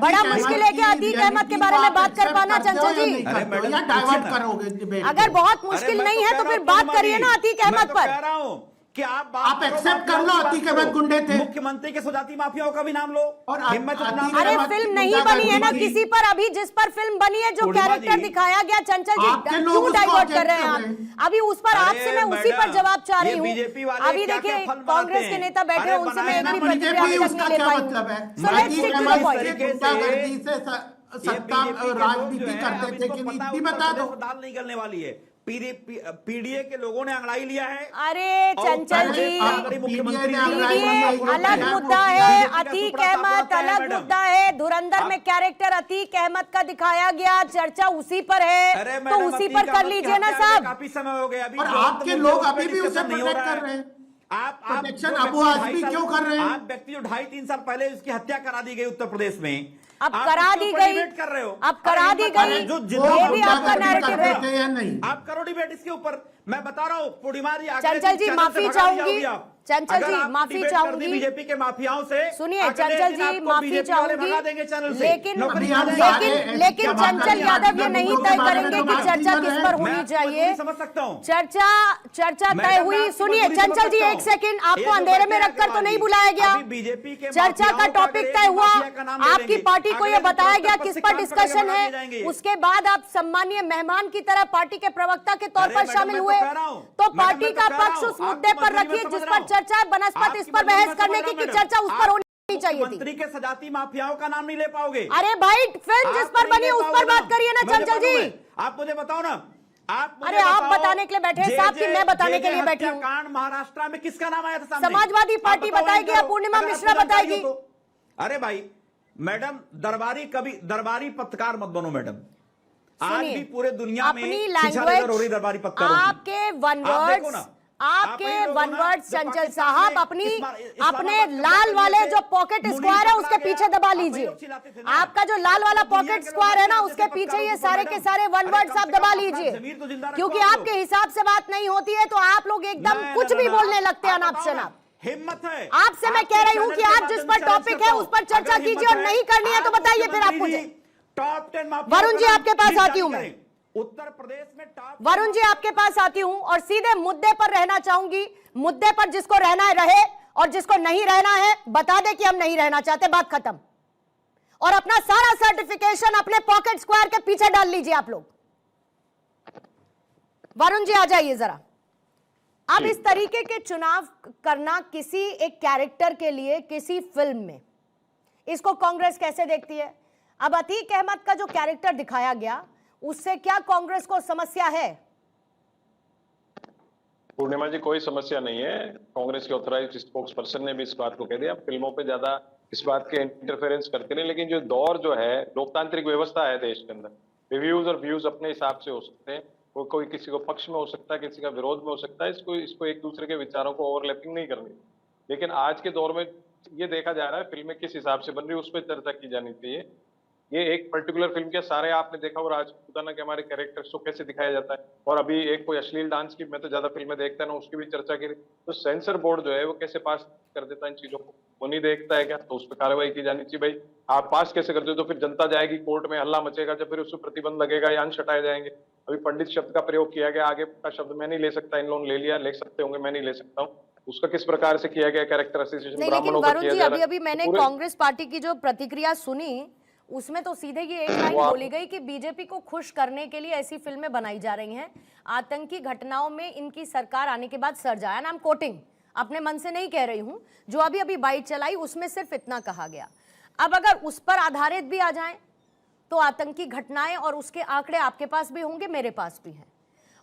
बड़ा मुश्किल है कि अतीक अहमद के बारे में बात कर पाना चंचल जी। डाइवर्ट करोगे अगर बहुत मुश्किल नहीं है तो फिर बात करिए ना अतीक अहमद पर। कह रहा हूं कि आप एक्सेप्ट कर लो अतीक अहमद गुंडे थे। मुख्यमंत्री के स्वजाति माफियाओं का भी नाम लो और हिम्मत। अरे फिल्म नहीं बनी है ना किसी पर, अभी जिस पर फिल्म बनी है, जो कैरेक्टर दिखाया गया, चंचल जी क्यों डाइवर्ट कर रहे हैं आप? अभी उस पर आपसे मैं उसी पर जवाब चाह रही हूँ। अभी देखिए कांग्रेस के नेता बैठे हैं, उनसे मैं एक भी प्रतिक्रिया नहीं ले पाई। सत्ता राजनीति करते थे कि नीति बता दो। दाल नहीं गलने वाली है। पीडीए के लोगों ने अंगड़ाई लिया है। अरे चंचल जी, मुख्यमंत्री अलग मुद्दा है, अतीक अहमद अलग मुद्दा है। धुरंधर में कैरेक्टर अतीक अहमद का दिखाया गया, चर्चा उसी पर है, तो उसी पर कर लीजिए ना साहब। काफी समय हो गया अभी, और आपके लोग अभी भी उसे प्रोटेक्ट कर रहे हैं। आप प्रोटेक्शन अबू आजमी क्यों कर रहे हैं? आप व्यक्ति जो 2.5-3 साल पहले उसकी हत्या करा दी गई उत्तर प्रदेश में, अब करा दी गई, कर रहे हो, अब करा दी गई, ये भी आपका नैरेटिव है या नहीं? आप करो डिबेट इसके ऊपर। मैं बता रहा हूँ पूर्णिमा जी, चंचल जी माफी चाहूंगी, चंचल जी माफी चाहूंगी बीजेपी के माफियाओं से। सुनिए चंचल जी माफी चाहूंगी, लेकिन लेकिन चंचल यादव ये नहीं तय करेंगे कि चर्चा किस पर होनी चाहिए। समझ सकता हूँ चर्चा तय हुई। सुनिए चंचल जी एक सेकंड, आपको अंधेरे में रखकर तो नहीं बुलाया गया। बीजेपी के चर्चा का टॉपिक तय हुआ, आपकी पार्टी को यह बताया गया किस पर डिस्कशन है, उसके बाद आप सम्मानीय मेहमान की तरह पार्टी के प्रवक्ता के तौर पर शामिल हुए, तो पार्टी का पक्ष उस मुद्दे पर रखिए जिस पर चर्चा है। बनस्पत इस पर बहस करने की चर्चा उस पर होनी चाहिए थी। मंत्री के सजाती माफियाओं का नाम नहीं ले पाओगे। अरे भाई फिल्म जिस पर बनी उस पर बात करिए ना चंचल जी। आप मुझे बताओ ना, अरे आप बताने के लिए बैठे हैं साहब कि मैं बताने के लिए बैठी हूँ? कांड महाराष्ट्र में किसका नाम आया था सामने? समाजवादी पार्टी बताएगी या पूर्णिमा मिश्रा बताएगी? अरे भाई मैडम, दरबारी पत्रकार मत बनो मैडम। आज भी पूरे दुनिया में अपनी लैंग्वेज, दरबारी पत्रकार आपके वन वर्ड्स चंचल साहब अपने लाल वाले जो पॉकेट स्क्वायर है उसके पीछे दबा लीजिए। आपका जो लाल वाला पॉकेट स्क्वायर है ना उसके पीछे ये सारे के सारे वन वर्ड्स आप दबा लीजिए, क्योंकि आपके हिसाब से बात नहीं होती है तो आप लोग एकदम कुछ भी बोलने लगते हैं अनाप शनाप। हिम्मत है आपसे मैं कह रही हूँ कि आप जिस पर टॉपिक है उस पर चर्चा कीजिए, और नहीं करनी है तो बताइए फिर आप मुझे। टॉप 10 वरुण जी आपके पास आती हूँ मैं, उत्तर प्रदेश में वरुण जी आपके पास आती हूं और सीधे मुद्दे पर रहना चाहूंगी। मुद्दे पर जिसको रहना है रहे, और जिसको नहीं रहना है बता दे कि हम नहीं रहना चाहते, बात खत्म। और अपना सारा सर्टिफिकेशन अपने पॉकेट स्क्वायर के पीछे डाल लीजिए आप लोग। वरुण जी आ जाइए जरा। अब इस तरीके के चुनाव करना किसी एक कैरेक्टर के लिए किसी फिल्म में, इसको कांग्रेस कैसे देखती है? अब अतीक अहमद का जो कैरेक्टर दिखाया गया उससे क्या कांग्रेस को समस्या है? पूर्णिमा जी कोई समस्या नहीं है। कांग्रेस के ऑथराइज्ड स्पोक्स पर्सन ने भी इस बात को कह दिया, फिल्मों पे ज्यादा इस बात के इंटरफेरेंस करते नहीं, लेकिन जो दौर जो है लोकतांत्रिक व्यवस्था है देश के अंदर, रिव्यूज और व्यूज अपने हिसाब से हो सकते हैं। कोई किसी को पक्ष में हो सकता है, किसी का विरोध में हो सकता है। इसको एक दूसरे के विचारों को ओवरलैपिंग नहीं करनी। लेकिन आज के दौर में ये देखा जा रहा है फिल्में किस हिसाब से बन रही है उस पर चर्चा की जानी चाहिए। ये एक पर्टिकुलर फिल्म के सारे आपने देखा और राजपूताना के हमारे कैरेक्टर्स को कैसे दिखाया जाता है, और अभी एक कोई अश्लील डांस की, मैं तो ज्यादा फिल्में देखता है ना, उसकी भी चर्चा की। तो सेंसर बोर्ड जो है वो कैसे पास कर देता है इन चीजों को, वो नहीं देखता है क्या? तो उस पर कार्रवाई की जानी चाहिए। भाई आप पास कैसे करते हो? तो फिर जनता जाएगी कोर्ट में, हल्ला मचेगा, जब फिर उस पर प्रतिबंध लगेगा या अंश हटाए जाएंगे। अभी पंडित शब्द का प्रयोग किया गया, आगे का शब्द मैं नहीं ले सकता, इन लोगों ने ले लिया, ले सकते होंगे, मैं नहीं ले सकता हूँ। उसका किस प्रकार से किया गया कैरेक्टर एसोसिएशन ब्राह्मणों का किया जा रहा है। अभी मैंने कांग्रेस पार्टी की जो प्रतिक्रिया सुनी उसमें तो सीधे ये एक लाइन बोली गई कि बीजेपी को खुश करने के लिए ऐसी फिल्में बनाई जा रही हैं, आतंकी घटनाओं में इनकी सरकार आने के बाद सर जाया। नाम कोटिंग अपने मन से नहीं कह रही हूं, जो अभी अभी बाइट चलाई उसमें सिर्फ इतना कहा गया। अब अगर उस पर आधारित भी आ जाएं तो आतंकी घटनाएं और उसके आंकड़े आपके पास भी होंगे, मेरे पास भी हैं।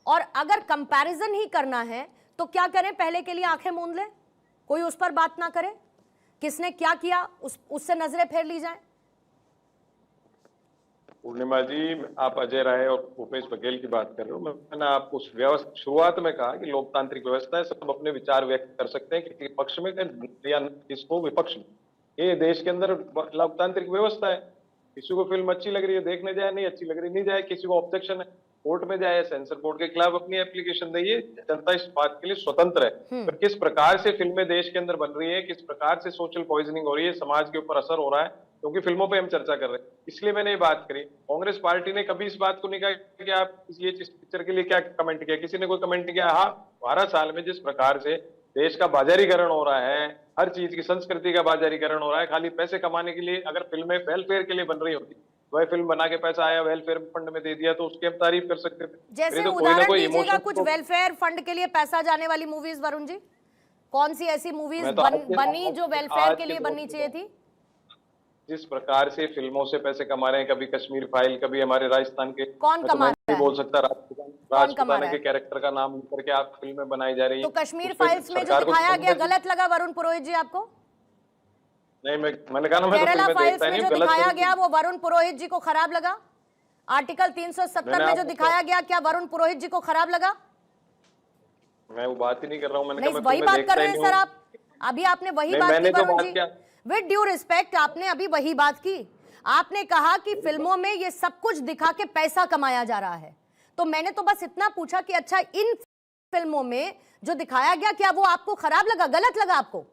और अगर कंपैरिजन ही करना है तो क्या करें? पहले के लिए आंखें मूंद ले, कोई उस पर बात ना करे, किसने क्या किया उससे नजरें फेर ली जाए। पूर्णिमा जी आप अजय राय और भूपेश बघेल की बात कर रहे हो। मैंने आपको उस व्यवस्था शुरुआत में कहा कि लोकतांत्रिक व्यवस्था है, सब अपने विचार व्यक्त कर सकते हैं, किसी पक्ष में या किसको विपक्ष में। ये देश के अंदर लोकतांत्रिक व्यवस्था है। किसी को फिल्म अच्छी लग रही है देखने जाए, नहीं अच्छी लग रही नहीं जाए, किसी को ऑब्जेक्शन है। कोर्ट में जाए, सेंसर बोर्ड के खिलाफ अपनी एप्लीकेशन दे, ये जनता इस बात के लिए स्वतंत्र है। पर किस प्रकार से फिल्में देश के अंदर बन रही है, किस प्रकार से सोशल पॉइजनिंग हो रही है, समाज के ऊपर असर हो रहा है, क्योंकि फिल्मों पे हम चर्चा कर रहे हैं, इसलिए मैंने ये बात करी। कांग्रेस पार्टी ने कभी इस बात को नहीं कहा कि आप ये इस पिक्चर के लिए क्या कमेंट किया, किसी ने कोई कमेंट किया? हाँ, 12 साल में जिस प्रकार से देश का बाजारीकरण हो रहा है, हर चीज की संस्कृति का बाजारीकरण हो रहा है, खाली पैसे कमाने के लिए, अगर फिल्में वेलफेयर के लिए बन रही होती, वह फिल्म बना के पैसा आया वेलफेयर फंड में दे दिया, तो उसकी हम तारीफ कर सकते थे। जैसे तो उदाहरण दीजिएगा कुछ वेलफेयर फंड के लिए पैसा जाने वाली मूवीज, वरुण जी, कौन सी ऐसी मूवीज बनी जो वेलफेयर के लिए बननी चाहिए थी? जिस प्रकार से फिल्मों से पैसे कमा रहे हैं, कभी कश्मीर फाइल, कभी हमारे राजस्थान के, कौन कमा रहा है? बोल सकता राजपूताना के कैरेक्टर का नाम करके आप फिल्में बनाई जा रही है। तो कश्मीर फाइल्स में जो दिखाया गया गलत लगा वरुण पुरोहित जी आपको? नहीं, मैंने कहा ना, मैं केरला तो फाइल्स में जो दिखाया गया वो वरुण पुरोहित जी को खराब लगा? आर्टिकल 370 में जो दिखाया गया, क्या वरुण पुरोहित जी को खराब लगा? मैं वो बात ही नहीं कर रहा हूँ, मैंने नहीं, वही बात कर रहे हैं सर आप। अभी आपने वही बात की Varun ji, with due respect, आपने अभी वही बात की। आपने कहा कि फिल्मों में ये सब कुछ दिखा के पैसा कमाया जा रहा है, तो मैंने तो बस इतना पूछा कि अच्छा इन फिल्मों में जो दिखाया गया, क्या वो आपको खराब लगा, गलत लगा आपको?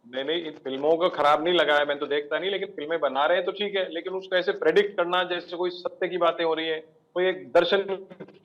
नहीं, इन फिल्मों को खराब नहीं लगा है, मैं तो देखता नहीं, लेकिन फिल्में बना रहे हैं तो ठीक है, लेकिन उसको ऐसे प्रेडिक्ट करना जैसे कोई सत्य की बातें हो रही है, कोई एक दर्शन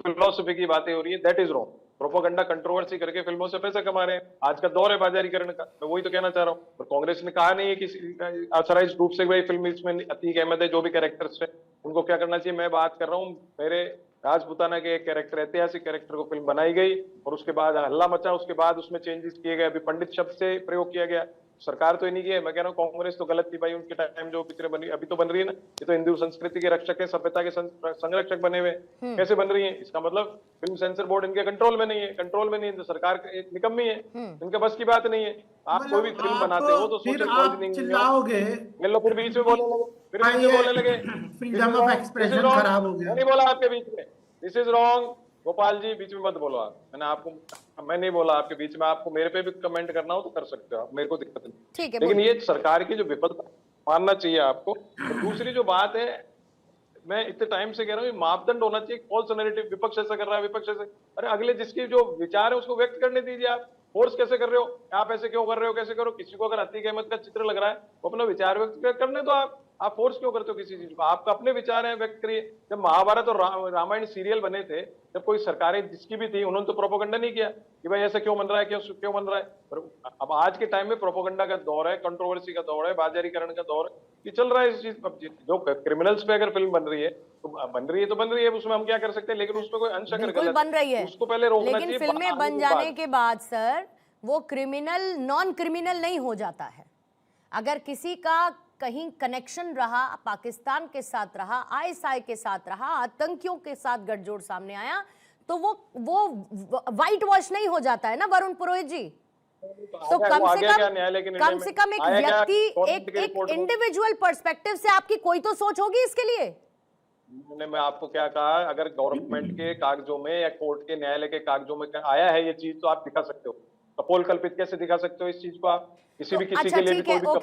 फिलोसफी की बातें हो रही है, that is wrong. Propaganda controversy करके फिल्मों से पैसा कमा रहे हैं, आज का दौर है बाजारीकरण का, मैं वही तो कहना चाह रहा हूँ। और कांग्रेस ने कहा नहीं है कि ऑथराइज्ड रूप से भाई फिल्म इसमें अतीक अहमद है, जो भी कैरेक्टर्स है उनको क्या करना चाहिए। मैं बात कर रहा हूँ मेरे राजपूताना के एक कैरेक्टर, ऐतिहासिक कैरेक्टर को फिल्म बनाई गई और उसके बाद हल्ला मचा, उसके बाद उसमें चेंजेस किए गए, अभी पंडित शब्द से प्रयोग किया गया। सरकार तो ये नहीं की है, मैं कह रहा हूँ कांग्रेस तो गलत थी भाई, उनके टाइम जो पिक्चरें बनी, अभी तो बन रही है ना, ये तो हिंदू संस्कृति के रक्षक है, सभ्यता के संरक्षक बने हुए, कैसे बन रही है? इसका मतलब फिल्म सेंसर बोर्ड इनके कंट्रोल में नहीं है, तो सरकार एक निकम्मी है, इनके बस की बात नहीं है। आप कोई भी फिल्म बनाते हो तो फिर आप चिल्लाओगे, फिर बीच में बोलने लगे, फ्रीडम ऑफ एक्सप्रेशन खराब हो गया। नहीं बोला आपके बीच में, this is wrong. Gopal ji बीच में मत बोलो आप, मैं नहीं बोला आपके बीच में, आपको मेरे पे भी कमेंट करना हो तो कर सकते हो आप, मेरे को दिक्कत नहीं, ठीक है। लेकिन ये सरकार की जो विफलता मानना चाहिए आपको। और दूसरी जो बात है, मैं इतने टाइम से कह रहा हूँ, मापदंड होना चाहिए, फॉल्स नैरेटिव, विपक्ष ऐसा कर रहा है, विपक्ष ऐसे, अरे अगले जिसकी जो विचार है उसको व्यक्त करने दीजिए। आप फोर्स कैसे कर रहे हो, आप ऐसे क्यों कर रहे हो, कैसे करो? किसी को अगर अतीक अहमद का चित्र लग रहा है, वो अपना विचार व्यक्त करने दो। आप फोर्स क्यों करते हो किसी चीज को? आपका अपने विचार है, व्यक्त करिए। जब महाभारत और रामायण सीरियल बने थे, जब कोई सरकारें जिसकी भी थी, उन्होंने तो प्रोपोगंडा नहीं किया कि भाई ऐसा क्यों बन रहा है, क्यों बन रहा है। पर अब आज के टाइम में प्रोपोगंडा का दौर है, कंट्रोवर्सी का दौर है, बाजारीकरण का दौर है, ये चल रहा है इस चीज। अब जो क्रिमिनल्स पे अगर फिल्म बन रही है तो बन रही है, उसमें हम क्या कर सकते हैं, लेकिन उसमें कोई अंश अगर गलत बन रही है उसको पहले रोकना चाहिए। लेकिन फिल्में बन जाने के बाद सर वो क्रिमिनल नॉन क्रिमिनल नहीं हो जाता है। अगर किसी का कहीं कनेक्शन रहा, पाकिस्तान के साथ रहा, आईएसआई के साथ रहा, आतंकियों के साथ गठजोड़ सामने आया, तो वो व्हाइट वॉश नहीं हो जाता है ना वरुण पुरोहित जी। तो कम से कम एक व्यक्ति, एक इंडिविजुअल पर्सपेक्टिव से आपकी कोई तो सोच होगी इसके लिए। मैं आपको क्या कहा, अगर गवर्नमेंट के कागजों में या कोर्ट के न्यायालय के कागजों में आया है ये चीज, तो आप दिखा सकते हो। कपोल कल्पित कैसे दिखा सकते हो इस चीज को? आप किसी भी किसी के लिए भी कोई भी कपोल